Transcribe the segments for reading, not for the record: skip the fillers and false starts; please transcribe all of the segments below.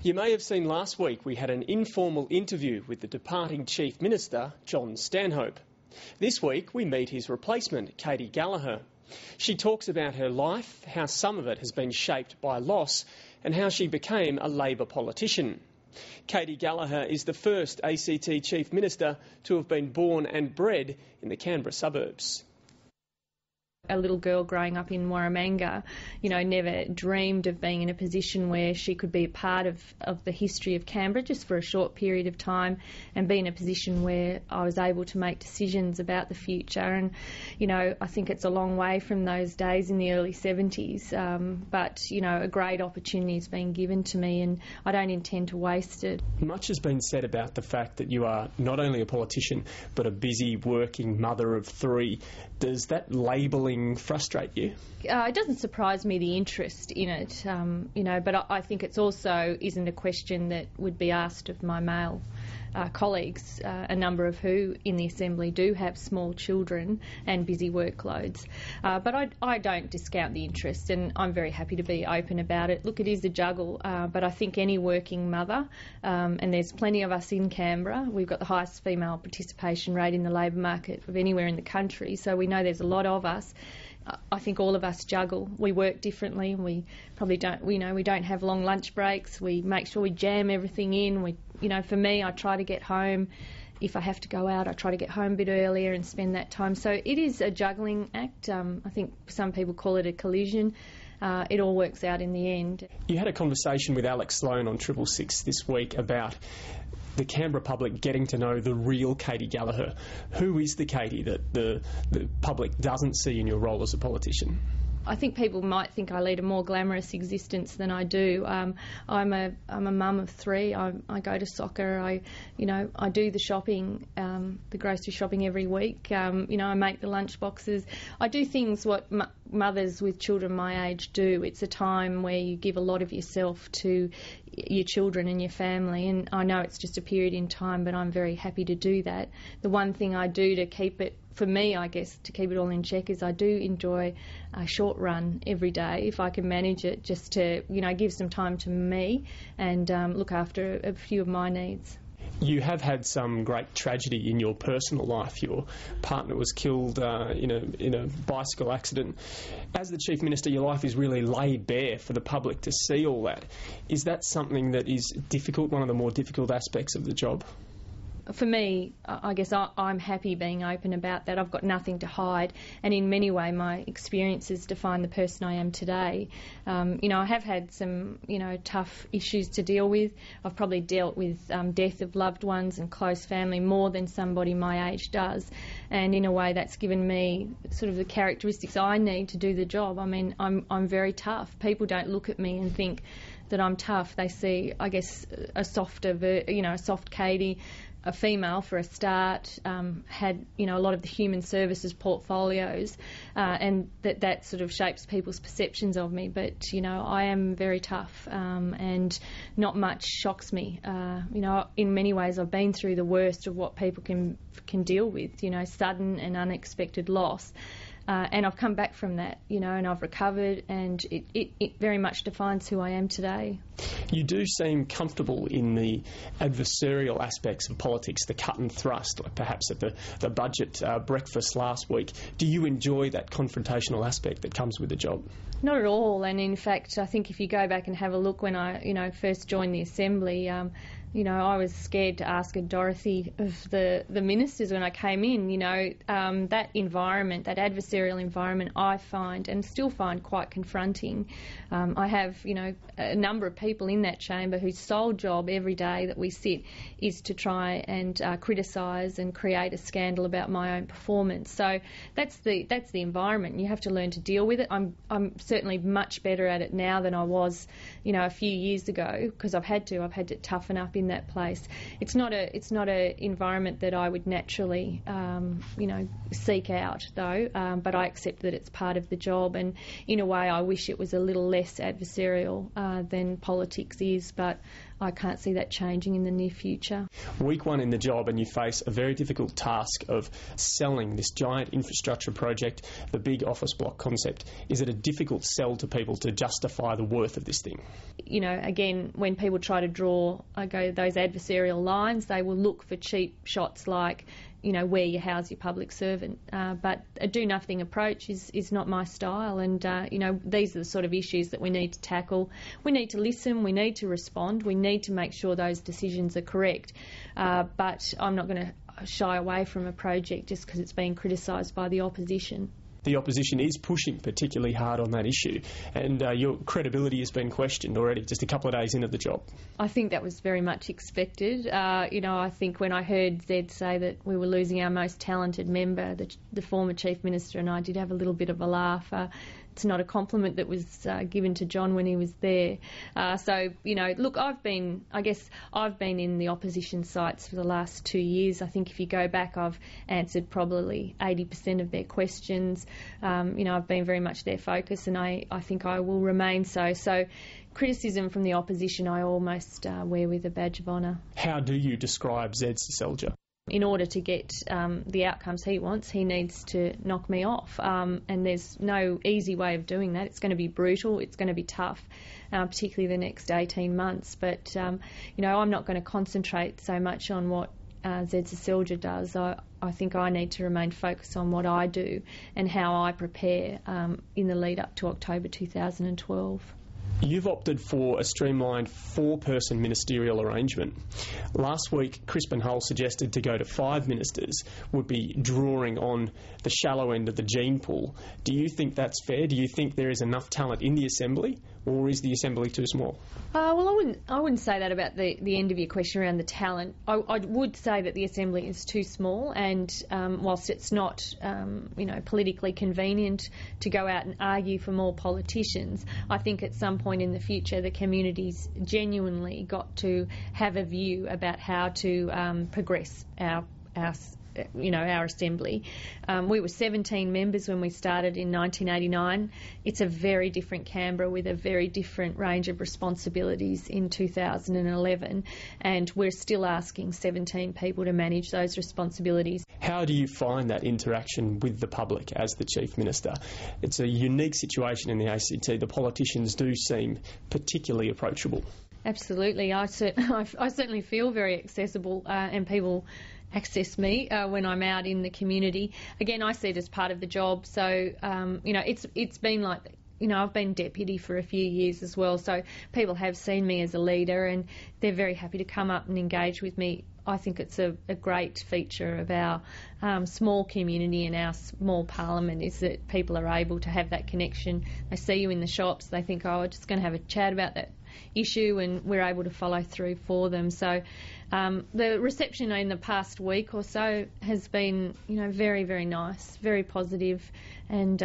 You may have seen last week we had an informal interview with the departing Chief Minister, John Stanhope. This week we meet his replacement, Katy Gallagher. She talks about her life, how some of it has been shaped by loss, and how she became a Labor politician. Katy Gallagher is the first ACT Chief Minister to have been born and bred in the Canberra suburbs. A little girl growing up in Warramanga, never dreamed of being in a position where she could be a part of the history of Canberra just for a short period of time and be in a position where I was able to make decisions about the future. And, I think it's a long way from those days in the early 70s, but, a great opportunity has been given to me and I don't intend to waste it. Much has been said about the fact that you are not only a politician but a busy working mother of three. Does that labelling frustrate you? It doesn't surprise me, the interest in it, but I think it's also isn't a question that would be asked of my male colleagues, a number of who in the Assembly do have small children and busy workloads. But I don't discount the interest and I'm very happy to be open about it. Look, it is a juggle, but I think any working mother, and there's plenty of us in Canberra, we've got the highest female participation rate in the labour market of anywhere in the country, so we know there's a lot of us. I think all of us juggle. We work differently. We probably don't. We don't have long lunch breaks. We make sure we jam everything in. For me, I try to get home. If I have to go out, I try to get home a bit earlier and spend that time. So it is a juggling act. I think some people call it a collision. It all works out in the end. You had a conversation with Alex Sloane on 666 this week about the Canberra public getting to know the real Katy Gallagher. Who is the Katy that the public doesn't see in your role as a politician? I think people might think I lead a more glamorous existence than I do. I'm a mum of three. I go to soccer. I do the shopping, the grocery shopping every week. I make the lunch boxes. I do things what mothers with children my age do. It's a time where you give a lot of yourself to your children and your family, and I know it's just a period in time, but I'm very happy to do that. The one thing I do to keep it, for me, I guess, to keep it all in check, is I do enjoy a short run every day, if I can manage it, just to, give some time to me and look after a few of my needs. You have had some great tragedy in your personal life. Your partner was killed in a bicycle accident. As the Chief Minister, your life is really laid bare for the public to see all that. Is that something that is difficult, one of the more difficult aspects of the job? For me, I guess I'm happy being open about that. I've got nothing to hide, and in many ways my experiences define the person I am today. I have had some, tough issues to deal with. I've probably dealt with death of loved ones and close family more than somebody my age does, and in a way that's given me sort of the characteristics I need to do the job. I mean, I'm very tough. People don't look at me and think that I'm tough. They see, I guess, a softer, a soft Katy, a female for a start, had a lot of the human services portfolios, and that sort of shapes people's perceptions of me. But I am very tough, and not much shocks me. In many ways I've been through the worst of what people can deal with. Sudden and unexpected loss. And I've come back from that, and I've recovered, and it very much defines who I am today. You do seem comfortable in the adversarial aspects of politics, the cut and thrust, like perhaps at the budget breakfast last week. Do you enjoy that confrontational aspect that comes with the job? Not at all, and in fact I think if you go back and have a look when I first joined the Assembly, I was scared to ask Dorothy of the ministers when I came in. That environment, that adversarial environment, I find and still find quite confronting. I have, a number of people in that chamber whose sole job every day that we sit is to try and criticise and create a scandal about my own performance. So that's the environment. You have to learn to deal with it. I'm certainly much better at it now than I was, a few years ago, because I've had to toughen up in that place. It's not a environment that I would naturally seek out though, but I accept that it's part of the job, and in a way I wish it was a little less adversarial than politics is, but I can't see that changing in the near future. Week one in the job, and you face a very difficult task of selling this giant infrastructure project, the big office block concept. Is it a difficult sell to people to justify the worth of this thing? You know, again, when people try to draw those adversarial lines, they will look for cheap shots like, you know, where you house your public servant. But a do-nothing approach is not my style, and, you know, these are the sort of issues that we need to tackle. We need to listen, we need to respond, we need to make sure those decisions are correct. But I'm not going to shy away from a project just because it's being criticised by the opposition. The opposition is pushing particularly hard on that issue, and your credibility has been questioned already just a couple of days into the job. I think that was very much expected. You know, I think when I heard Zed say that we were losing our most talented member, the former Chief Minister, and I did have a little bit of a laugh. It's not a compliment that was given to John when he was there. So, you know, look, I've been in the opposition sites for the last 2 years. I think if you go back, I've answered probably 80% of their questions. You know, I've been very much their focus, and I think I will remain so. So criticism from the opposition I almost wear with a badge of honour. How do you describe Zed Seselja? In order to get the outcomes he wants, he needs to knock me off. And there's no easy way of doing that. It's going to be brutal. It's going to be tough, particularly the next 18 months. But, you know, I'm not going to concentrate so much on what Zed Seselja does. I think I need to remain focused on what I do and how I prepare in the lead up to October 2012. You've opted for a streamlined 4-person ministerial arrangement. Last week, Crispin Hull suggested to go to 5 ministers would be drawing on the shallow end of the gene pool. Do you think that's fair? Do you think there is enough talent in the Assembly, or is the Assembly too small? Well, I wouldn't say that about the end of your question around the talent. I would say that the Assembly is too small, and whilst it's not, you know, politically convenient to go out and argue for more politicians, I think at some point in the future the community's genuinely got to have a view about how to progress our Assembly. We were 17 members when we started in 1989. It's a very different Canberra with a very different range of responsibilities in 2011, and we're still asking 17 people to manage those responsibilities. How do you find that interaction with the public as the Chief Minister? It's a unique situation in the ACT. The politicians do seem particularly approachable. Absolutely. I certainly feel very accessible, and people access me when I'm out in the community. Again, I see it as part of the job. So, you know, it's been like, you know, I've been deputy for a few years as well. So people have seen me as a leader, and they're very happy to come up and engage with me. I think it's a great feature of our small community and our small parliament is that people are able to have that connection. They see you in the shops, they think, oh, we're just going to have a chat about that issue, and we're able to follow through for them. So the reception in the past week or so has been, you know, very, very nice, very positive, and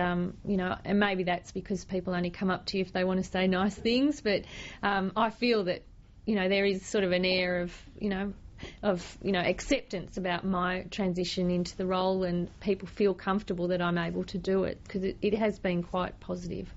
you know, and maybe that's because people only come up to you if they want to say nice things, but I feel that, you know, there is sort of an air of acceptance about my transition into the role, and people feel comfortable that I'm able to do it, because it has been quite positive.